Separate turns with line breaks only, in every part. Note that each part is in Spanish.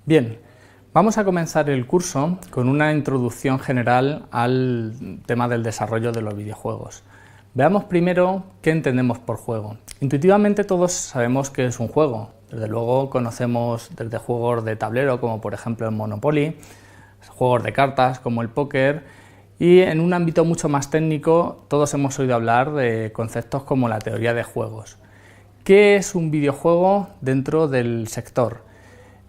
Bien, vamos a comenzar el curso con una introducción general al tema del desarrollo de los videojuegos. Veamos primero qué entendemos por juego. Intuitivamente todos sabemos qué es un juego. Desde luego conocemos desde juegos de tablero como por ejemplo el Monopoly, juegos de cartas como el póker, y en un ámbito mucho más técnico todos hemos oído hablar de conceptos como la teoría de juegos. ¿Qué es un videojuego dentro del sector?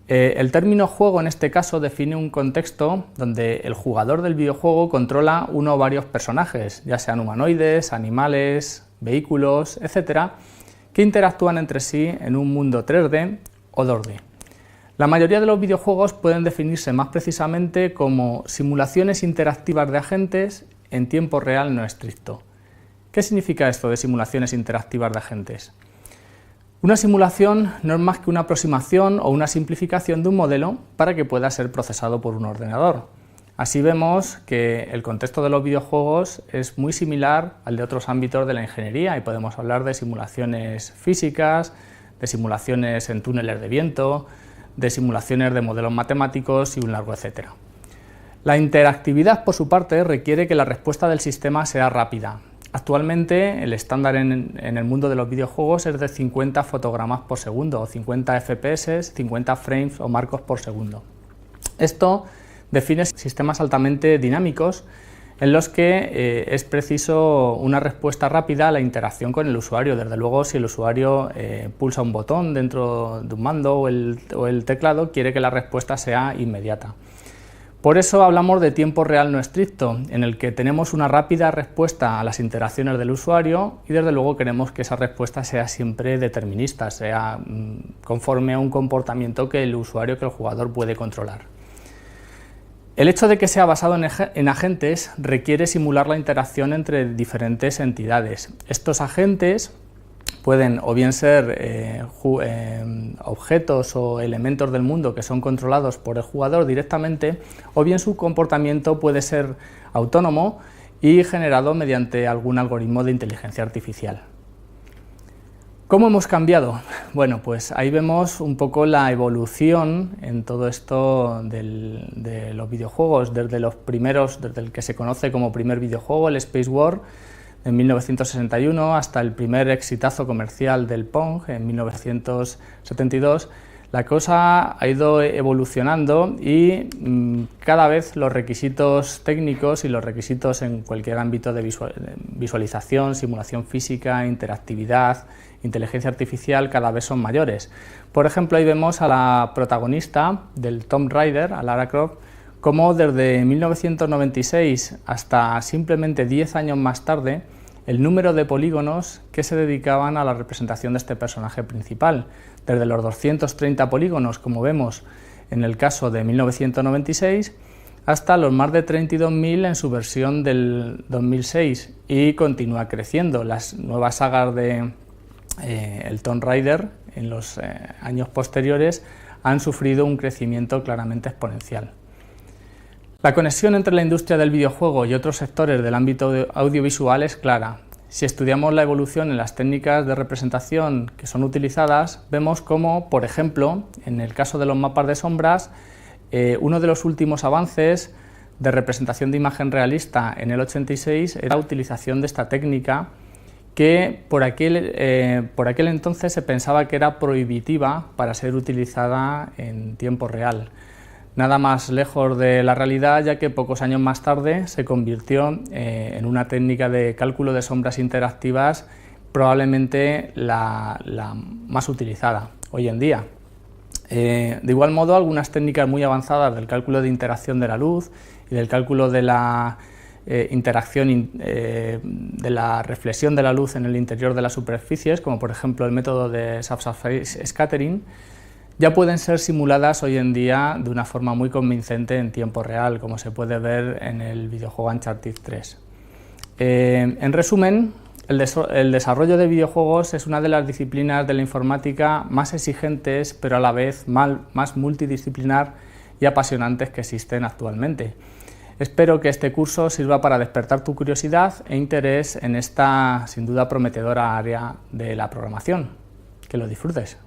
El término juego en este caso define un contexto donde el jugador del videojuego controla uno o varios personajes, ya sean humanoides, animales, vehículos, etc., que interactúan entre sí en un mundo 3D o 2D. La mayoría de los videojuegos pueden definirse más precisamente como simulaciones interactivas de agentes en tiempo real no estricto. ¿Qué significa esto de simulaciones interactivas de agentes? Una simulación no es más que una aproximación o una simplificación de un modelo para que pueda ser procesado por un ordenador. Así vemos que el contexto de los videojuegos es muy similar al de otros ámbitos de la ingeniería y podemos hablar de simulaciones físicas, de simulaciones en túneles de viento, de simulaciones de modelos matemáticos y un largo etcétera. La interactividad, por su parte, requiere que la respuesta del sistema sea rápida. Actualmente el estándar en el mundo de los videojuegos es de 50 fotogramas por segundo, o 50 FPS, 50 frames o marcos por segundo. Esto define sistemas altamente dinámicos en los que es preciso una respuesta rápida a la interacción con el usuario. Desde luego, si el usuario pulsa un botón dentro de un mando o el teclado, quiere que la respuesta sea inmediata. Por eso hablamos de tiempo real no estricto, en el que tenemos una rápida respuesta a las interacciones del usuario y desde luego queremos que esa respuesta sea siempre determinista, sea conforme a un comportamiento que el usuario, que el jugador puede controlar. El hecho de que sea basado en agentes requiere simular la interacción entre diferentes entidades. Estos agentes pueden o bien ser objetos o elementos del mundo que son controlados por el jugador directamente, o bien su comportamiento puede ser autónomo y generado mediante algún algoritmo de inteligencia artificial. ¿Cómo hemos cambiado? Bueno, pues ahí vemos un poco la evolución en todo esto de los videojuegos, desde el que se conoce como primer videojuego, el Space War, en 1961, hasta el primer exitazo comercial del Pong en 1972, la cosa ha ido evolucionando y cada vez los requisitos técnicos y los requisitos en cualquier ámbito de visualización, simulación física, interactividad, inteligencia artificial cada vez son mayores. Por ejemplo, ahí vemos a la protagonista del Tomb Raider, a Lara Croft, como desde 1996 hasta simplemente 10 años más tarde, el número de polígonos que se dedicaban a la representación de este personaje principal, desde los 230 polígonos, como vemos en el caso de 1996, hasta los más de 32.000 en su versión del 2006, y continúa creciendo. Las nuevas sagas de el Tomb Raider en los años posteriores han sufrido un crecimiento claramente exponencial. La conexión entre la industria del videojuego y otros sectores del ámbito audiovisual es clara. Si estudiamos la evolución en las técnicas de representación que son utilizadas, vemos cómo, por ejemplo, en el caso de los mapas de sombras, uno de los últimos avances de representación de imagen realista en el 86 era la utilización de esta técnica que por aquel entonces se pensaba que era prohibitiva para ser utilizada en tiempo real. Nada más lejos de la realidad, ya que pocos años más tarde se convirtió en una técnica de cálculo de sombras interactivas probablemente la más utilizada hoy en día. De igual modo, algunas técnicas muy avanzadas del cálculo de interacción de la luz y del cálculo de la interacción de la reflexión de la luz en el interior de las superficies, como por ejemplo el método de subsurface scattering, ya pueden ser simuladas hoy en día de una forma muy convincente en tiempo real, como se puede ver en el videojuego Uncharted 3. En resumen, el desarrollo de videojuegos es una de las disciplinas de la informática más exigentes, pero a la vez más multidisciplinar y apasionantes que existen actualmente. Espero que este curso sirva para despertar tu curiosidad e interés en esta, sin duda, prometedora área de la programación. Que lo disfrutes.